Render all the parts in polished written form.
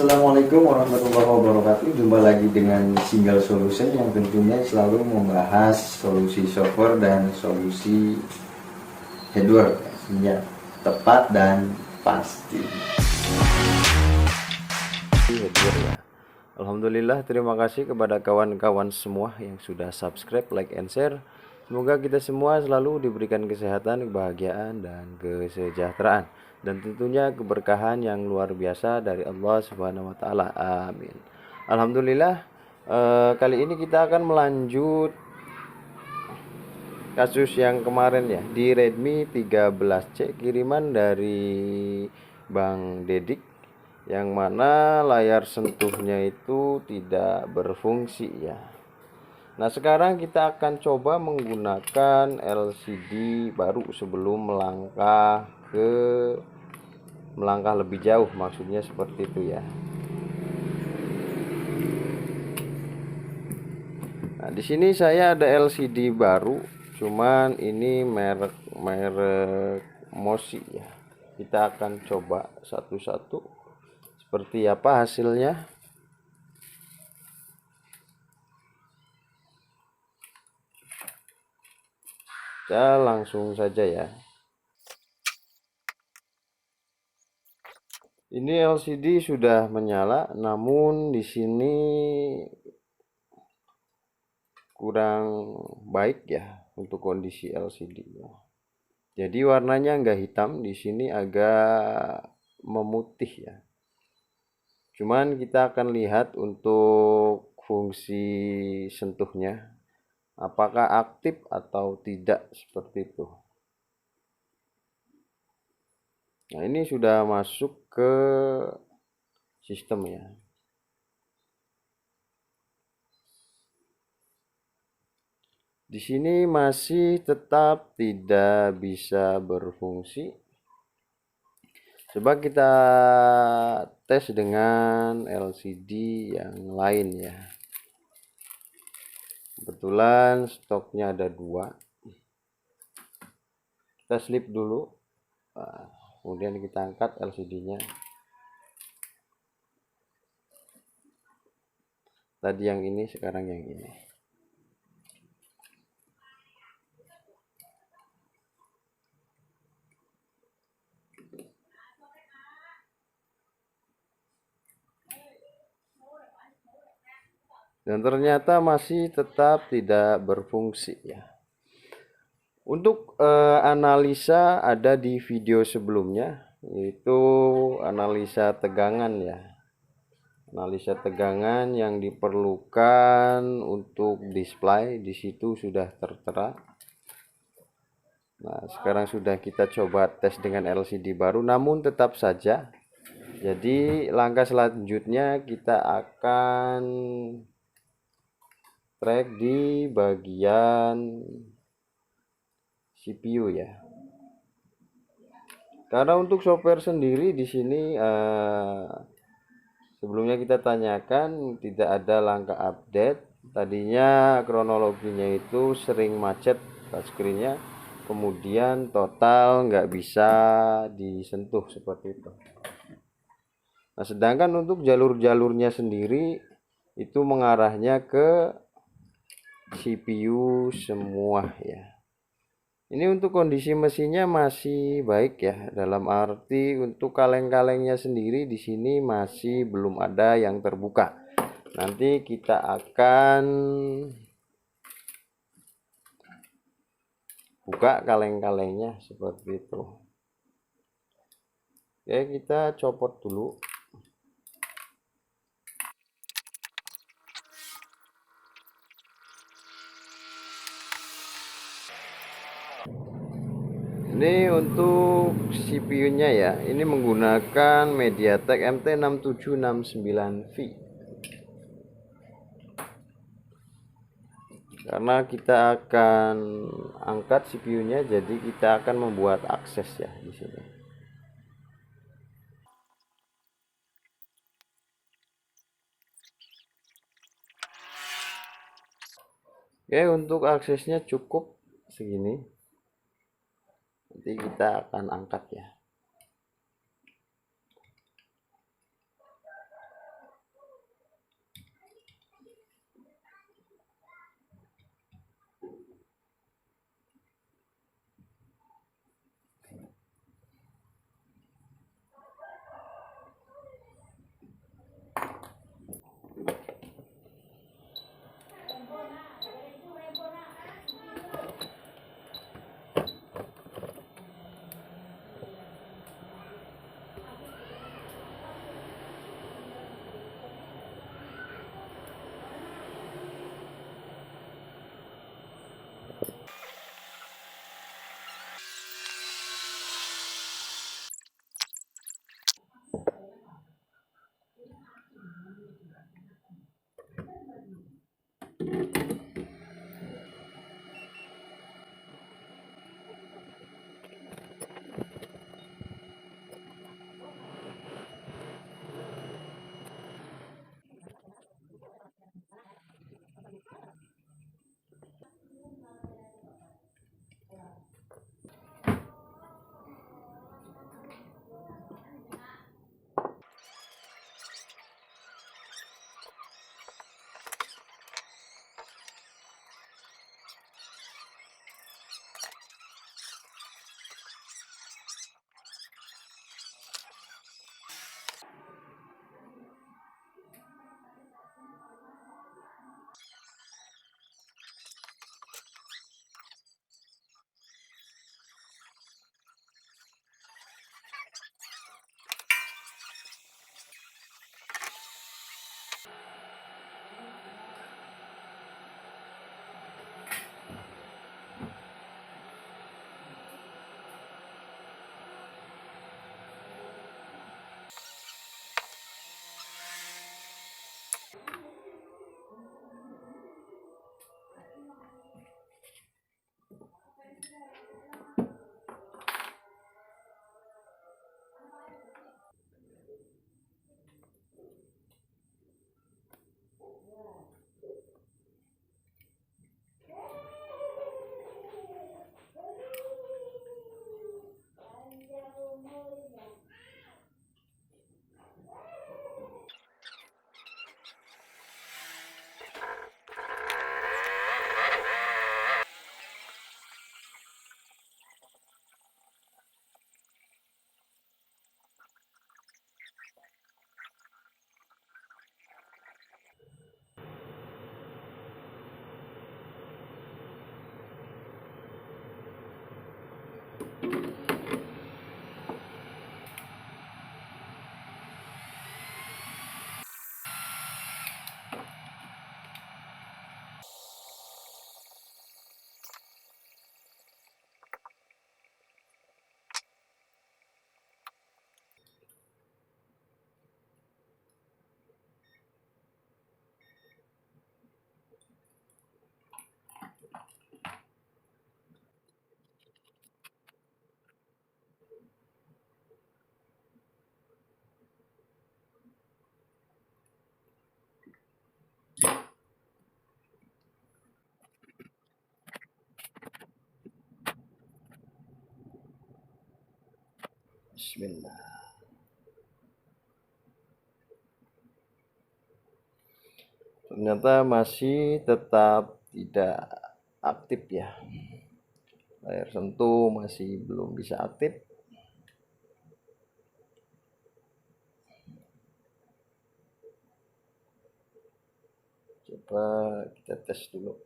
Assalamualaikum warahmatullahi wabarakatuh. Jumpa lagi dengan Single Solution yang tentunya selalu membahas solusi software dan solusi hardware yang tepat dan pasti. Hardware ya. Alhamdulillah, terima kasih kepada kawan-kawan semua yang sudah subscribe, like, and share. Semoga kita semua selalu diberikan kesehatan, kebahagiaan, dan kesejahteraan, dan tentunya keberkahan yang luar biasa dari Allah Subhanahu wa Ta'ala. Amin. Alhamdulillah, kali ini kita akan melanjut kasus yang kemarin ya, di Redmi 13C kiriman dari Bang Dedik, yang mana layar sentuhnya itu tidak berfungsi ya. Nah, sekarang kita akan coba menggunakan LCD baru sebelum melangkah lebih jauh, maksudnya seperti itu ya. Nah, di sini saya ada LCD baru, cuman ini merek Mosi ya. Kita akan coba satu-satu seperti apa hasilnya. Kita langsung saja ya. Ini LCD sudah menyala, namun di sini kurang baik ya untuk kondisi LCD-nya. Jadi warnanya enggak hitam, di sini agak memutih ya. Cuman kita akan lihat untuk fungsi sentuhnya apakah aktif atau tidak, seperti itu. Nah, ini sudah masuk ke sistem ya. Di sini masih tetap tidak bisa berfungsi. Coba kita tes dengan LCD yang lain ya. Kebetulan stoknya ada 2. Kita slip dulu. Nah, kemudian kita angkat LCD-nya. Tadi yang ini, sekarang yang ini. Dan ternyata masih tetap tidak berfungsi ya. Untuk analisa ada di video sebelumnya, yaitu analisa tegangan ya. Analisa tegangan yang diperlukan untuk display di situ sudah tertera. Nah, sekarang sudah kita coba tes dengan LCD baru, namun tetap saja. Jadi langkah selanjutnya kita akan track di bagian CPU ya. Karena untuk software sendiri di sini sebelumnya kita tanyakan tidak ada langkah update. Tadinya kronologinya itu sering macet touchscreen-nya, kemudian total nggak bisa disentuh seperti itu. Nah, sedangkan untuk jalur-jalurnya sendiri itu mengarahnya ke CPU semua ya. Ini untuk kondisi mesinnya masih baik ya, dalam arti untuk kaleng-kalengnya sendiri di sini masih belum ada yang terbuka. Nanti kita akan buka kaleng-kalengnya seperti itu. Oke, kita copot dulu. Ini untuk CPU-nya ya. Ini menggunakan MediaTek MT6769V. Karena kita akan angkat CPU-nya, jadi kita akan membuat akses ya di sini. Oke, untuk aksesnya cukup segini. Nanti kita akan angkat ya. Bismillah. Ternyata masih tetap tidak aktif ya. Layar sentuh masih belum bisa aktif. Coba kita tes dulu.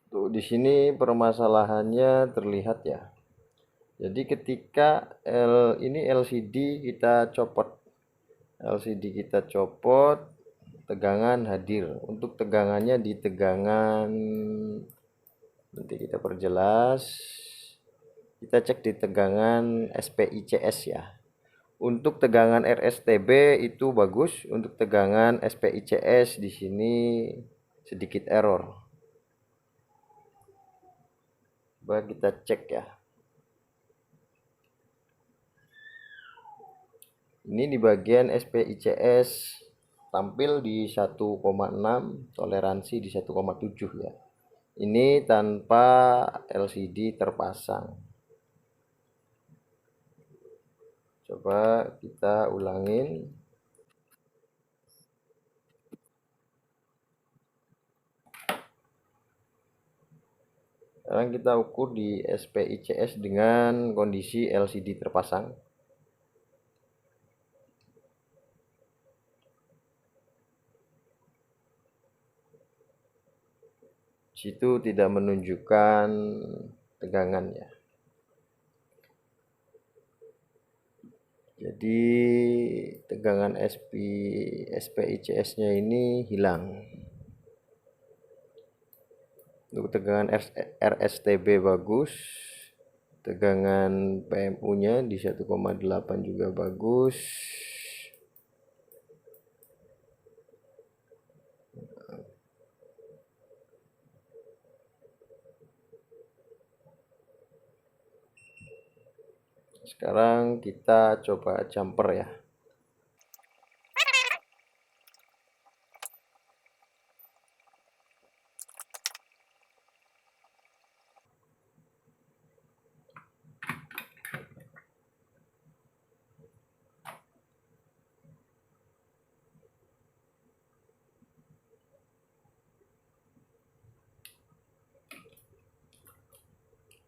Tuh di sini permasalahannya terlihat ya. Jadi ketika ini LCD kita copot, tegangan hadir. Untuk tegangannya di tegangan, nanti kita perjelas. Kita cek di tegangan SPICS ya. Untuk tegangan RSTB itu bagus, untuk tegangan SPICS di sini sedikit error. Coba kita cek ya. Ini di bagian SPICS tampil di 1,6, toleransi di 1,7 ya. Ini tanpa LCD terpasang. Coba kita ulangin. Sekarang kita ukur di SPICS dengan kondisi LCD terpasang. Situ tidak menunjukkan tegangannya. Jadi tegangan SPICS-nya ini hilang. Untuk tegangan RSTB bagus, tegangan PMU-nya di 1,8 juga bagus. Sekarang kita coba jumper ya.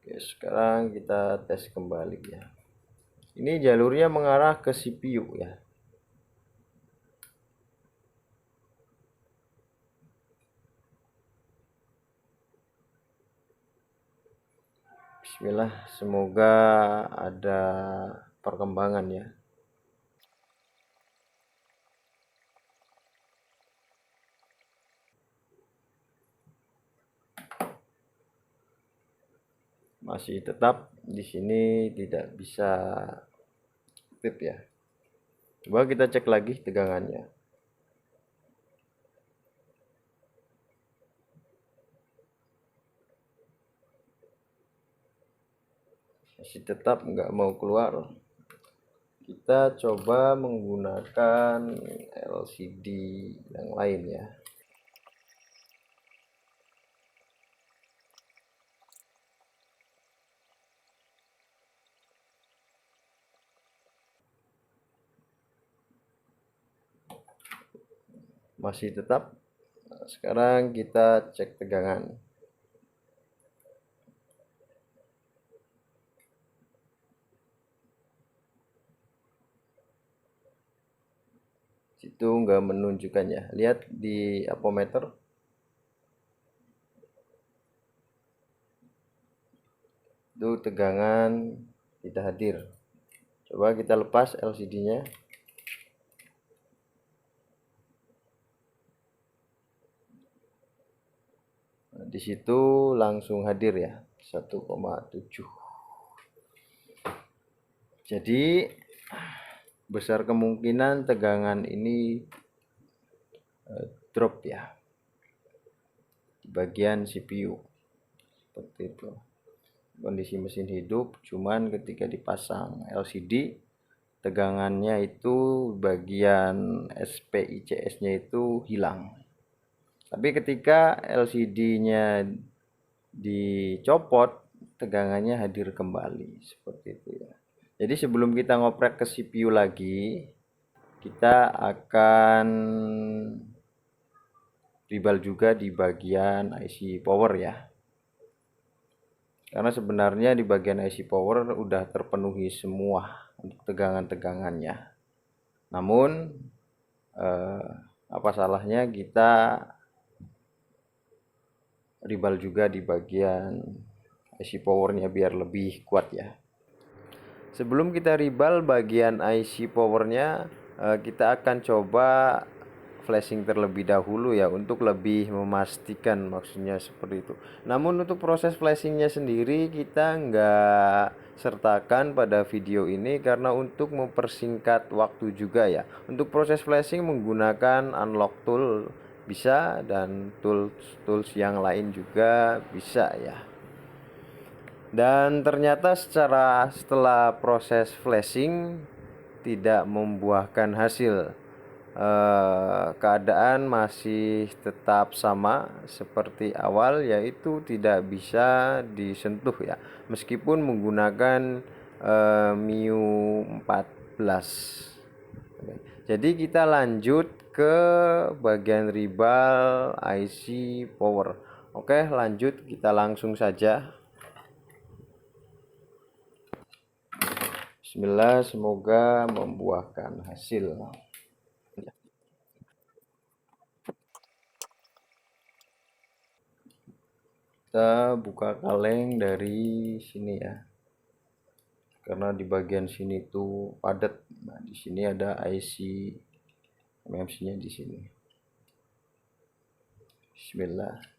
Oke, sekarang kita tes kembali ya. Ini jalurnya mengarah ke CPU ya. Bismillah, semoga ada perkembangan ya. masih tetap di sini tidak bisa aktif ya. Coba kita cek lagi tegangannya. Masih tetap nggak mau keluar. Kita coba menggunakan LCD yang lain ya. Masih tetap. Nah, sekarang kita cek tegangan. Situ nggak menunjukkannya. Lihat di apometer. Itu tegangan tidak hadir. Coba kita lepas LCD-nya. Nah, di situ langsung hadir ya 1,7. Jadi besar kemungkinan tegangan ini drop ya di bagian CPU. Seperti itu. Kondisi mesin hidup, cuman ketika dipasang LCD tegangannya itu bagian SPICS-nya itu hilang. Tapi ketika LCD-nya dicopot, tegangannya hadir kembali seperti itu ya. Jadi sebelum kita ngoprek ke CPU lagi, kita akan ribal juga di bagian IC power ya. Karena sebenarnya di bagian IC power udah terpenuhi semua untuk tegangan-tegangannya. Namun apa salahnya kita ribal juga di bagian IC powernya biar lebih kuat ya. Sebelum kita ribal bagian IC powernya, kita akan coba flashing terlebih dahulu ya, untuk lebih memastikan, maksudnya seperti itu. Namun untuk proses flashingnya sendiri kita nggak sertakan pada video ini karena untuk mempersingkat waktu juga ya. Untuk proses flashing menggunakan unlock tool bisa, dan tools yang lain juga bisa ya. Dan ternyata setelah proses flashing tidak membuahkan hasil. Keadaan masih tetap sama seperti awal, yaitu tidak bisa disentuh ya, meskipun menggunakan MIU 14. Jadi kita lanjut ke bagian ribal IC power. Oke, lanjut, kita langsung saja. Bismillah, semoga membuahkan hasil. Kita buka kaleng dari sini ya, karena di bagian sini tuh padat. Nah, di sini ada IC MMC-nya di sini. Bismillah.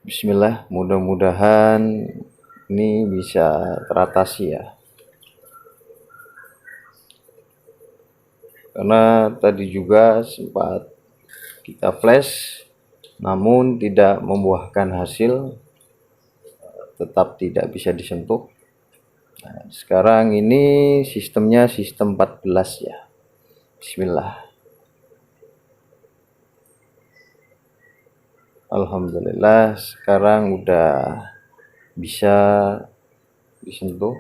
Bismillah, mudah-mudahan ini bisa teratasi ya. Karena tadi juga sempat kita flash namun tidak membuahkan hasil, tetap tidak bisa disentuh. Nah, sekarang ini sistemnya sistem 14 ya. Bismillah. Alhamdulillah sekarang udah bisa disentuh.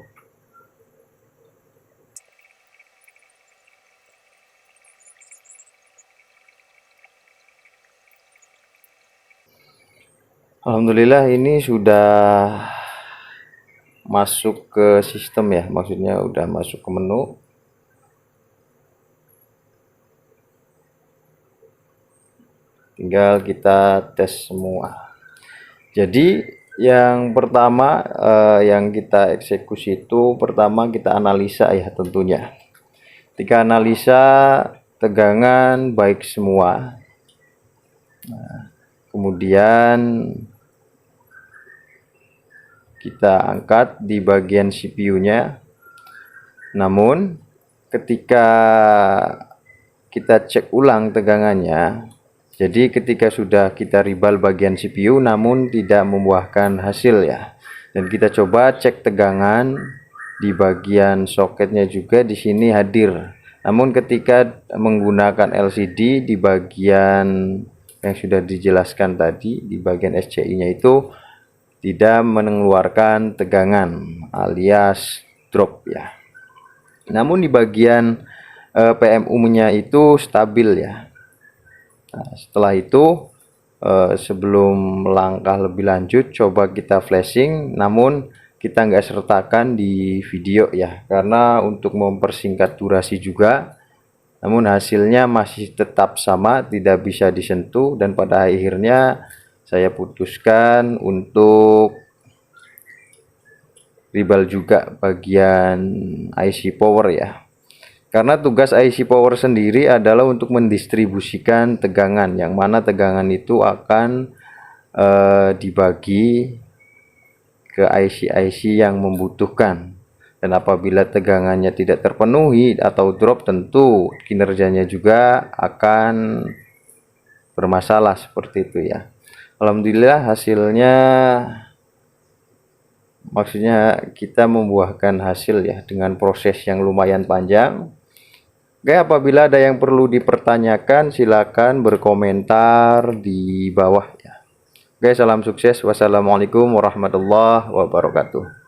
Alhamdulillah ini sudah masuk ke sistem ya, maksudnya udah masuk ke menu. Tinggal kita tes semua. Jadi yang pertama yang kita eksekusi itu pertama kita analisa ya tentunya. Ketika analisa tegangan baik semua. Nah, kemudian kita angkat di bagian CPU-nya. Namun ketika kita cek ulang tegangannya, jadi ketika sudah kita ribal bagian CPU namun tidak membuahkan hasil ya. Dan kita coba cek tegangan di bagian soketnya juga di sini hadir. Namun ketika menggunakan LCD di bagian yang sudah dijelaskan tadi di bagian SCI-nya itu tidak mengeluarkan tegangan alias drop ya. Namun di bagian PMU-nya itu stabil ya. Nah, setelah itu sebelum melangkah lebih lanjut coba kita flashing, namun kita nggak sertakan di video ya karena untuk mempersingkat durasi juga. Namun hasilnya masih tetap sama, tidak bisa disentuh, dan pada akhirnya saya putuskan untuk ribal juga bagian IC power ya. Karena tugas IC power sendiri adalah untuk mendistribusikan tegangan, yang mana tegangan itu akan dibagi ke IC-IC yang membutuhkan. Dan apabila tegangannya tidak terpenuhi atau drop, tentu kinerjanya juga akan bermasalah seperti itu ya. Alhamdulillah hasilnya, maksudnya kita membuahkan hasil ya dengan proses yang lumayan panjang. Oke, apabila ada yang perlu dipertanyakan silakan berkomentar di bawah ya. Oke, salam sukses. Wassalamualaikum warahmatullahi wabarakatuh.